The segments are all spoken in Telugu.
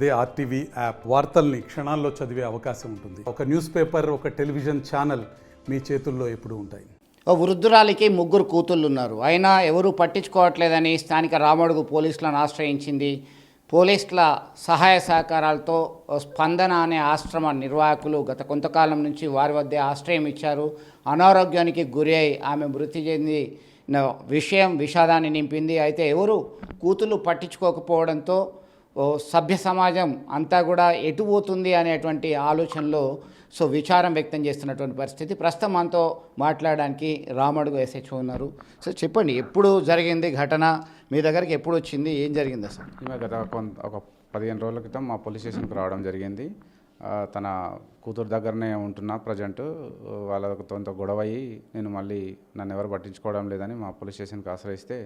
అదే ఆర్టీవీ యాప్ వార్తల్ని క్షణాల్లో చదివే అవకాశం ఉంటుంది. ఒక న్యూస్ పేపర్, ఒక టెలివిజన్ ఛానల్ మీ చేతుల్లో ఎప్పుడూ ఉంటాయి. ఓ వృద్ధురాలికి 3 కూతుళ్ళు ఉన్నారు. అయినా ఎవరూ పట్టించుకోవట్లేదని స్థానిక రామడుగు పోలీసులను ఆశ్రయించింది. పోలీసుల సహాయ సహకారాలతో స్పందన అనే ఆశ్రమ నిర్వాహకులు గత కొంతకాలం నుంచి వారి వద్దే ఆశ్రయం ఇచ్చారు. అనారోగ్యానికి గురి అయి ఆమె మృతి చెందిన విషయం విషాదాన్ని నింపింది. అయితే ఎవరు కూతుళ్ళు పట్టించుకోకపోవడంతో సభ్య సమాజం అంతా కూడా ఎటు పోతుంది అనేటువంటి ఆలోచనలో విచారం వ్యక్తం చేస్తున్నటువంటి పరిస్థితి. ప్రస్తుతం మనతో మాట్లాడడానికి రామడుగు ఎస్హెచ్ఓ ఉన్నారు. సో చెప్పండి, ఎప్పుడు జరిగింది ఘటన, మీ దగ్గరికి ఎప్పుడు వచ్చింది, ఏం జరిగింది అసలు? ఈమె గత ఒక 15 రోజుల క్రితం మా పోలీస్ స్టేషన్కి రావడం జరిగింది. తన కూతురు దగ్గరనే ఉంటున్నా ప్రజెంట్. వాళ్ళతో కొంత గొడవ అయ్యి నేను మళ్ళీ నన్ను ఎవరు పట్టించుకోవడం లేదని మా పోలీస్ స్టేషన్కి ఆశ్రయిస్తే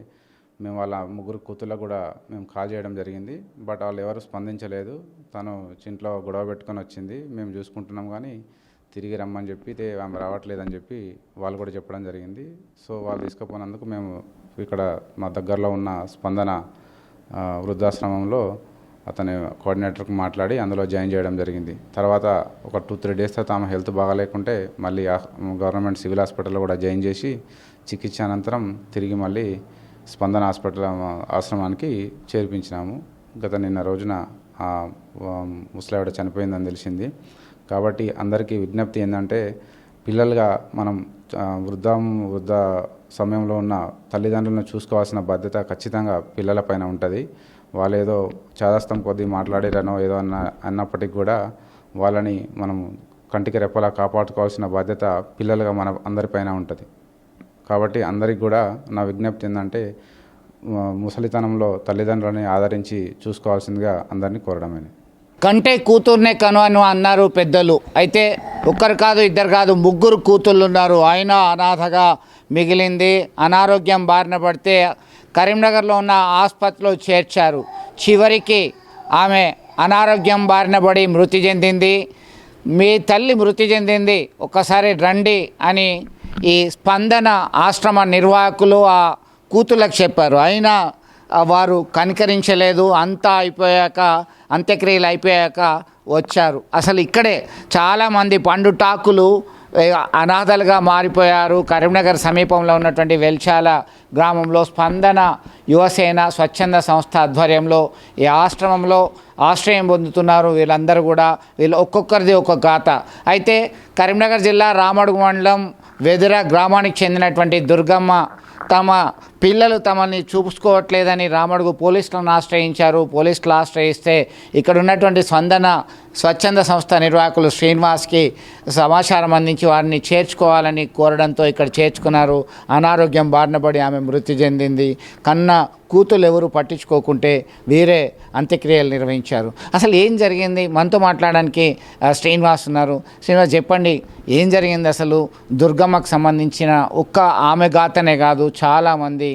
మేము వాళ్ళ 3 కూతుర్లకు కూడా మేము కాల్ చేయడం జరిగింది. బట్ వాళ్ళు ఎవరు స్పందించలేదు. తను ఇంట్లో గొడవ పెట్టుకొని వచ్చింది, మేము చూసుకుంటున్నాం కానీ తిరిగి రమ్మని చెప్పి ఆమె రావట్లేదని చెప్పి వాళ్ళు కూడా చెప్పడం జరిగింది. సో వాళ్ళు తీసుకుపోయినందుకు మేము ఇక్కడ మా దగ్గరలో ఉన్న స్పందన వృద్ధాశ్రమంలో అతని కోఆర్డినేటర్కి మాట్లాడి అందులో జాయిన్ చేయడం జరిగింది. తర్వాత ఒక 2-3 డేస్ తర్వాత ఆమె హెల్త్ బాగాలేకుంటే మళ్ళీ గవర్నమెంట్ సివిల్ హాస్పిటల్లో కూడా జాయిన్ చేసి చికిత్స అనంతరం తిరిగి మళ్ళీ స్పందన హాస్పిటల్ ఆశ్రమానికి చేర్పించినాము. నిన్న రోజున ముసలావిడ చనిపోయిందని తెలిసింది. కాబట్టి అందరికీ విజ్ఞప్తి ఏంటంటే, పిల్లలుగా మనం వృద్ధ సమయంలో ఉన్న తల్లిదండ్రులను చూసుకోవాల్సిన బాధ్యత ఖచ్చితంగా పిల్లలపైన ఉంటుంది. వాళ్ళు ఏదో చాదస్తం కొద్దీ మాట్లాడారనో ఏదో అన్నప్పటికీ కూడా వాళ్ళని మనం కంటికి రెప్పలా కాపాడుకోవాల్సిన బాధ్యత పిల్లలుగా మన అందరిపైన ఉంటుంది. కాబట్టి అందరికి కూడా నా విజ్ఞప్తి ఏంటంటే, ముసలితనంలో తల్లిదండ్రులని ఆదరించి చూసుకోవాల్సిందిగా అందరినీ కోరడమని. కంటే కూతుర్నే కను అని అన్నారు పెద్దలు. అయితే ఒక్కరు కాదు, ఇద్దరు కాదు, 3 కూతుళ్ళు ఉన్నారు. అయినా అనాథగా మిగిలింది. అనారోగ్యం బారిన పడితే కరీంనగర్లో ఉన్న ఆసుపత్రిలో చేర్చారు. చివరికి ఆమె అనారోగ్యం బారిన పడి మృతి చెందింది. మీ తల్లి మృతి చెందింది, ఒక్కసారి రండి అని ఈ స్పందన ఆశ్రమ నిర్వాహకులు ఆ కూతుళ్ళకు చెప్పారు. అయినా వారు కనికరించలేదు. అంతా అయిపోయాక, అంత్యక్రియలు అయిపోయాక వచ్చారు. అసలు ఇక్కడే చాలామంది పండుటాకులు అనాథలుగా మారిపోయారు. కరీంనగర్ సమీపంలో ఉన్నటువంటి వెల్చాల గ్రామంలో స్పందన యువసేన స్వచ్ఛంద సంస్థ ఆధ్వర్యంలో ఈ ఆశ్రమంలో ఆశ్రయం పొందుతున్నారు. వీళ్ళందరూ కూడా ఒక్కొక్కరిది ఒక్కొక్క గాథ. అయితే కరీంనగర్ జిల్లా రామడుగు మండలం వెదుర గ్రామానికి చెందినటువంటి దుర్గమ్మ తమ పిల్లలు తమని చూసుకోవట్లేదని రామడుగు పోలీసులను ఆశ్రయించారు. పోలీసులు ఆశ్రయిస్తే ఇక్కడ ఉన్నటువంటి స్వచ్ఛంద సంస్థ నిర్వాహకులు శ్రీనివాస్కి సమాచారం అందించి వారిని చేర్చుకోవాలని కోరడంతో ఇక్కడ చేర్చుకున్నారు. అనారోగ్యం బారిన పడి ఆమె మృతి చెందింది. కన్న కూతులు ఎవరు పట్టించుకోకుంటే వీరే అంత్యక్రియలు నిర్వహించారు. అసలు ఏం జరిగింది, మనతో మాట్లాడడానికి శ్రీనివాస్ ఉన్నారు. శ్రీనివాస్, చెప్పండి, ఏం జరిగింది అసలు? దుర్గమ్మకు సంబంధించిన ఒక్క ఆమె గాథనే కాదు, చాలామంది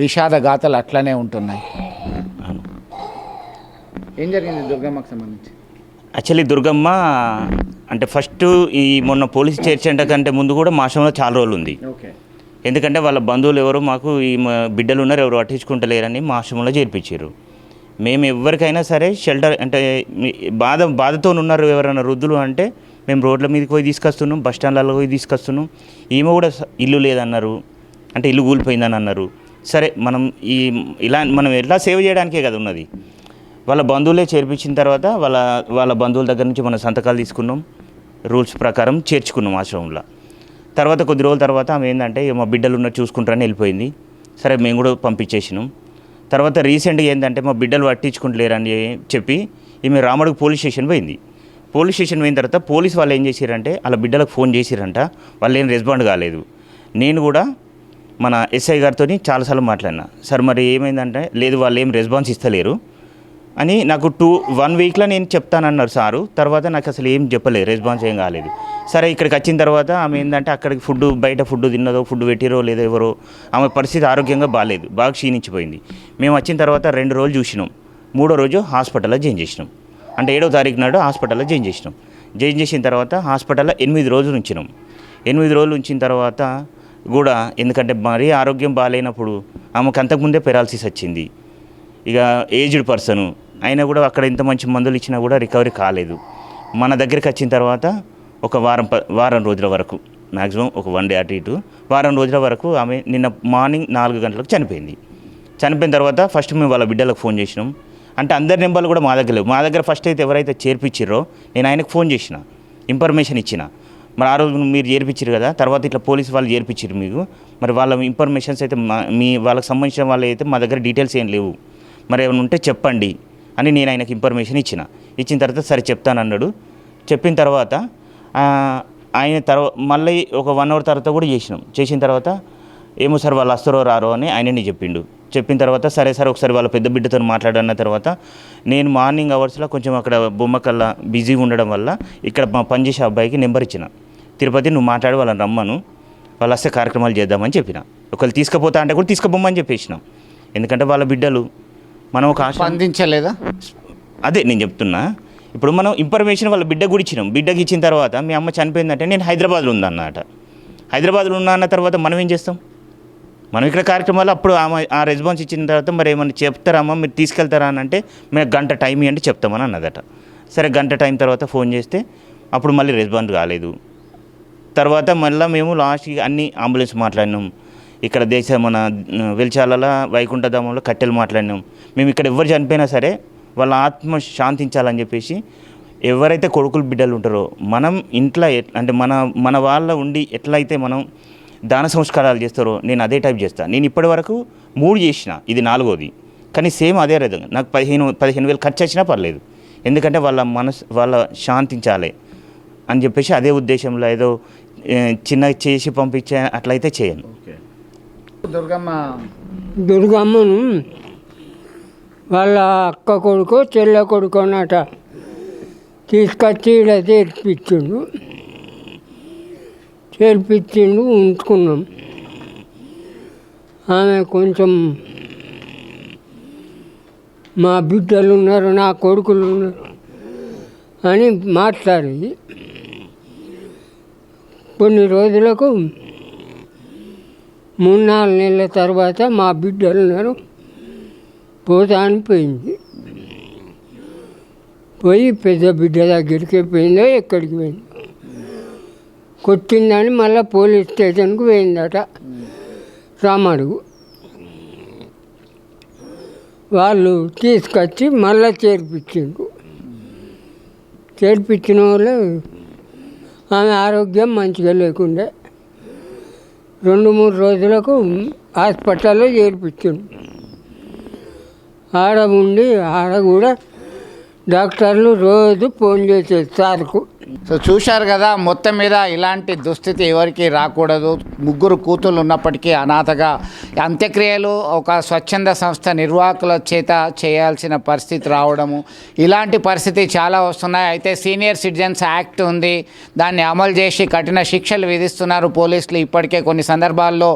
విషాద గాథలు అట్లనే ఉంటున్నాయి. ఏం జరిగింది దుర్గమ్మకు సంబంధించి? యాక్చువల్లీ దుర్గమ్మ అంటే ఫస్ట్ ఈ మొన్న పోలీసు చేర్చేట కంటే ముందు కూడా మా ఆశ్రమంలో చాలా రోజులు ఉంది. ఓకే. ఎందుకంటే వాళ్ళ బంధువులు ఎవరు మాకు ఈ బిడ్డలు ఉన్నారు, ఎవరు పట్టించుకుంటలేరని మా ఆశ్రమంలో చేర్పించారు. మేము ఎవరికైనా సరే షెల్టర్ అంటే బాధతో ఉన్నారు ఎవరైనా వృద్ధులు అంటే మేము రోడ్ల మీదకి పోయి తీసుకొస్తున్నాం, బస్ స్టాండ్లలో పోయి తీసుకొస్తున్నాం. ఈమె కూడా ఇల్లు లేదన్నారు, అంటే ఇల్లు కూలిపోయిందని అన్నారు. సరే మనం ఎట్లా సేవ్ చేయడానికే కదా ఉన్నది. వాళ్ళ బంధువులే చేర్పించిన తర్వాత వాళ్ళ బంధువుల దగ్గర నుంచి మనం సంతకాలు తీసుకున్నాం, రూల్స్ ప్రకారం చేర్చుకున్నాం ఆశ్రమంలో. తర్వాత కొద్ది రోజుల తర్వాత ఆమె ఏంటంటే మా బిడ్డలు ఉన్నట్టు చూసుకుంటారని వెళ్ళిపోయింది. సరే మేము కూడా పంపించేసినాం. తర్వాత రీసెంట్గా ఏంటంటే మా బిడ్డలు పట్టించుకుంటలేరని చెప్పి ఈమె రామడుగు పోలీస్ స్టేషన్ పోయింది. పోలీస్ స్టేషన్ పోయిన తర్వాత పోలీస్ వాళ్ళు ఏం చేశారంటే వాళ్ళ బిడ్డలకు ఫోన్ చేసిరంట, వాళ్ళు ఏం రెస్పాండ్ కాలేదు. నేను కూడా మన ఎస్ఐ గారితో చాలాసార్లు మాట్లాడినా, సార్ మరి ఏమైందంటే లేదు వాళ్ళు ఏం రెస్పాన్స్ ఇస్తలేరు అని నాకు 1 వీక్లో నేను చెప్తానన్నారు సారు. తర్వాత నాకు అసలు ఏం చెప్పలేదు, రెస్పాన్స్ ఏం కాలేదు. సరే ఇక్కడికి వచ్చిన తర్వాత ఆమె ఏంటంటే అక్కడికి బయట ఫుడ్ తిన్నదో, ఫుడ్ పెట్టిరో లేదో ఎవరో, ఆమె పరిస్థితి ఆరోగ్యంగా బాగాలేదు, బాగా క్షీణించిపోయింది. మేము వచ్చిన తర్వాత 2 రోజులు చూసినాం. 3వ రోజు హాస్పిటల్లో జాయిన్ చేసినాం. అంటే 7వ తారీఖు నాడు హాస్పిటల్లో జాయిన్ చేసినాం. జాయిన్ చేసిన తర్వాత హాస్పిటల్లో 8 రోజులు ఉంచినాం. 8 రోజులు ఉంచిన తర్వాత కూడా ఎందుకంటే మరీ ఆరోగ్యం బాగాలేనప్పుడు ఆమెకు అంతకుముందే పెరాలసిస్ వచ్చింది. ఇక ఏజ్డ్ పర్సను అయినా కూడా అక్కడ ఇంత మంచి మందులు ఇచ్చినా కూడా రికవరీ కాలేదు. మన దగ్గరికి వచ్చిన తర్వాత ఒక వారం రోజుల వరకు, మ్యాక్సిమం ఒక 1 డే అటు ఇటు, వారం రోజుల వరకు ఆమె నిన్న మార్నింగ్ 4 గంటలకు చనిపోయింది. చనిపోయిన తర్వాత ఫస్ట్ మేము వాళ్ళ బిడ్డలకు ఫోన్ చేసినాం. అంటే అందరి నెంబర్లు కూడా మా దగ్గర లేవు. మా దగ్గర ఫస్ట్ అయితే ఎవరైతే చేర్పించారో నేను ఆయనకు ఫోన్ చేసిన, ఇన్ఫర్మేషన్ ఇచ్చిన. మరి ఆ రోజు మీరు చేర్పించారు కదా, తర్వాత ఇట్లా పోలీసు వాళ్ళు చేర్పించారు మీకు, మరి వాళ్ళ ఇన్ఫర్మేషన్స్ అయితే వాళ్ళకి సంబంధించిన వాళ్ళు అయితే మా దగ్గర డీటెయిల్స్ ఏం లేవు, మరి ఏమైనా ఉంటే చెప్పండి అని నేను ఆయనకు ఇన్ఫర్మేషన్ ఇచ్చిన తర్వాత సరే చెప్తానన్నాడు. చెప్పిన తర్వాత ఆయన మళ్ళీ ఒక 1 అవర్ తర్వాత కూడా చేసిన తర్వాత ఏమో సార్ వాళ్ళు వస్తారో రారో అని ఆయనని చెప్పిన తర్వాత సరే ఒకసారి వాళ్ళ పెద్ద బిడ్డతో మాట్లాడన్న తర్వాత నేను మార్నింగ్ అవర్స్లో కొంచెం అక్కడ బొమ్మకల్లా బిజీగా ఉండడం వల్ల ఇక్కడ మా పనిచేసే అబ్బాయికి నెంబర్ ఇచ్చిన, తిరుపతి నువ్వు మాట్లాడి వాళ్ళని రమ్మను, వాళ్ళు వస్తే కార్యక్రమాలు చేద్దామని చెప్పిన. ఒకళ్ళు తీసుకుపోతా అంటే కూడా తీసుకుపోమని చెప్పేసినాం. ఎందుకంటే వాళ్ళ బిడ్డలు మనం ఒక స్పందించలేదా? అదే నేను చెప్తున్నా. ఇప్పుడు మనం ఇన్ఫర్మేషన్ వాళ్ళ బిడ్డకు కూడా ఇచ్చినాం. బిడ్డకి ఇచ్చిన తర్వాత మీ అమ్మ చనిపోయిందంటే నేను హైదరాబాద్లో ఉందన్నమాట. హైదరాబాద్లో ఉన్నా అన్న తర్వాత మనం ఏం చేస్తాం? మనం ఇక్కడ కార్యక్రమాలు అప్పుడు ఆ రెస్పాన్స్ ఇచ్చిన తర్వాత మరి ఏమన్నా చెప్తారమ్మా మీరు తీసుకెళ్తారా అని అంటే మేము గంట టైం ఇవ్వండి చెప్తామని అన్నదట. సరే గంట టైం తర్వాత ఫోన్ చేస్తే అప్పుడు మళ్ళీ రెస్పాన్స్ కాలేదు. తర్వాత మళ్ళీ మేము లాస్ట్కి అన్ని అంబులెన్స్ మాట్లాడినాం. ఇక్కడ మన వెల్చాలలో వైకుంఠధామంలో కట్టెలు మాట్లాడినాం. మేము ఇక్కడ ఎవరు చనిపోయినా సరే వాళ్ళ ఆత్మ శాంతించాలని చెప్పేసి ఎవరైతే కొడుకులు బిడ్డలు ఉంటారో మనం ఇంట్లో అంటే మన వాళ్ళ ఉండి ఎట్లయితే మనం దాన సంస్కారాలు చేస్తారో నేను అదే టైప్ చేస్తాను. నేను ఇప్పటి వరకు 3 చేసిన, ఇది 4వది. కానీ సేమ్ అదే విధంగా నాకు 15,000 ఖర్చు వచ్చినా పర్లేదు, ఎందుకంటే వాళ్ళ శాంతించాలి అని చెప్పేసి అదే ఉద్దేశంలో ఏదో చిన్న చేసి పంపించే అట్లయితే చేయను. దుర్గమ్మను వాళ్ళ అక్క కొడుకు చెల్లె కొడుకు అన్నట తీసుకొచ్చి ఇక్కడ చేర్పించిండు ఉంచుకున్నాం. ఆమె కొంచెం మా బిడ్డలు ఉన్నారు, నా కొడుకులు ఉన్నారు అని మాట్లాడింది. కొన్ని రోజులకు 3-4 నెలల తర్వాత మా బిడ్డలు ఉన్నారు పోతా అని పోయింది. పోయి పెద్ద బిడ్డ దగ్గరికి పోయిందో ఎక్కడికి పోయింది, కొట్టిందని మళ్ళీ పోలీస్ స్టేషన్కి పోయిందట రామడుగు. వాళ్ళు తీసుకొచ్చి మళ్ళీ చేర్పించిన వాళ్ళు ఆమె ఆరోగ్యం మంచిగా లేకుండే 2-3 రోజులకు హాస్పిటల్లో చేర్పించిండు. ఆడ ఉండి ఆడ కూడా డాక్టర్లు రోజు ఫోన్ చేసేది సార్కు. సో చూశారు కదా, మొత్తం మీద ఇలాంటి దుస్థితి ఎవరికి రాకూడదు. 3 కూతుళ్ళు ఉన్నప్పటికీ అనాథగా అంత్యక్రియలు ఒక స్వచ్ఛంద సంస్థ నిర్వాహకుల చేత చేయాల్సిన పరిస్థితి రావడము, ఇలాంటి పరిస్థితి చాలా వస్తున్నాయి. అయితే సీనియర్ సిటిజన్స్ యాక్ట్ ఉంది, దాన్ని అమలు చేసి కఠిన శిక్షలు విధిస్తున్నారు పోలీసులు. ఇప్పటికే కొన్ని సందర్భాల్లో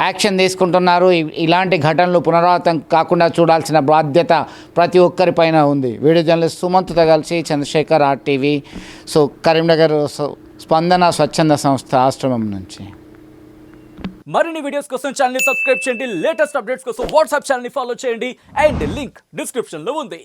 యాక్షన్ తీసుకుంటున్నారు. ఇలాంటి ఘటనలు పునరావృతం కాకుండా చూడాల్సిన బాధ్యత ప్రతి ఒక్కరిపైన ఉంది. వీడియో జర్నలిస్ట్ సుమంత్తో కలిసి చంద్రశేఖర్, RTV. సో కరీంనగర్ స్పందన స్వచ్ఛంద సంస్థ ఆశ్రమం నుంచి. మరిన్ని వీడియోస్ కోసం ఛానల్ ని సబ్స్క్రైబ్ చేయండి. లేటెస్ట్ అప్డేట్స్ కోసం వాట్సాప్ ఛానల్ ని ఫాలో చేయండి. అండ్ లింక్ డిస్క్రిప్షన్ లో ఉంది.